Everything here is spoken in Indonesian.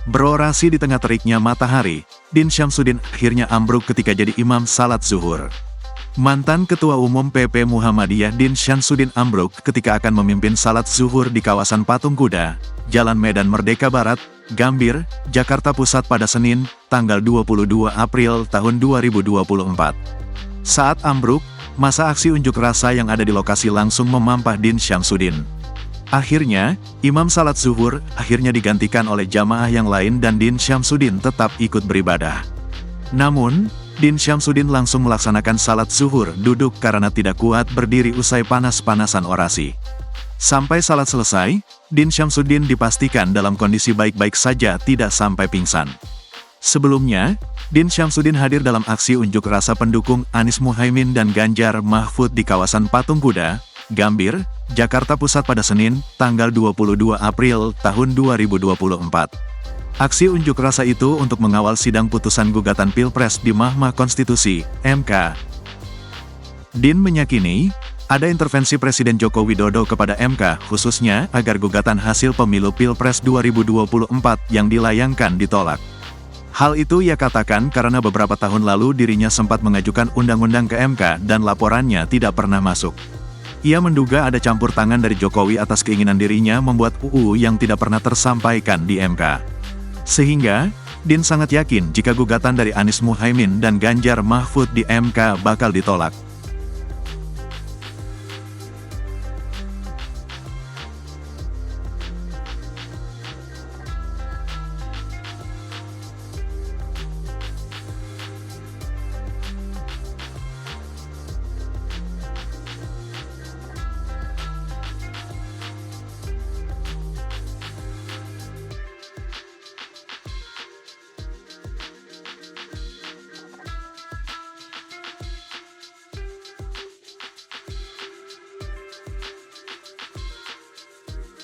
Berorasi di tengah teriknya matahari, Din Syamsuddin akhirnya ambruk ketika jadi imam salat zuhur. Mantan Ketua Umum PP Muhammadiyah Din Syamsuddin ambruk ketika akan memimpin salat zuhur di kawasan Patung Kuda, Jalan Medan Merdeka Barat, Gambir, Jakarta Pusat pada Senin, tanggal 22 April tahun 2024. Saat ambruk, massa aksi unjuk rasa yang ada di lokasi langsung memampah Din Syamsuddin. Akhirnya, imam salat zuhur akhirnya digantikan oleh jamaah yang lain dan Din Syamsuddin tetap ikut beribadah. Namun, Din Syamsuddin langsung melaksanakan salat zuhur duduk karena tidak kuat berdiri usai panas-panasan orasi. Sampai salat selesai, Din Syamsuddin dipastikan dalam kondisi baik-baik saja tidak sampai pingsan. Sebelumnya, Din Syamsuddin hadir dalam aksi unjuk rasa pendukung Anies Muhaimin dan Ganjar Mahfud di kawasan Patung Kuda, Gambir, Jakarta Pusat pada Senin, tanggal 22 April tahun 2024. Aksi unjuk rasa itu untuk mengawal sidang putusan gugatan Pilpres di Mahkamah Konstitusi, MK. Din meyakini, ada intervensi Presiden Joko Widodo kepada MK, khususnya agar gugatan hasil pemilu Pilpres 2024 yang dilayangkan ditolak. Hal itu ia katakan karena beberapa tahun lalu dirinya sempat mengajukan undang-undang ke MK dan laporannya tidak pernah masuk. Ia menduga ada campur tangan dari Jokowi atas keinginan dirinya membuat UU yang tidak pernah tersampaikan di MK. Sehingga, Din sangat yakin jika gugatan dari Anies Muhaimin dan Ganjar Mahfud di MK bakal ditolak.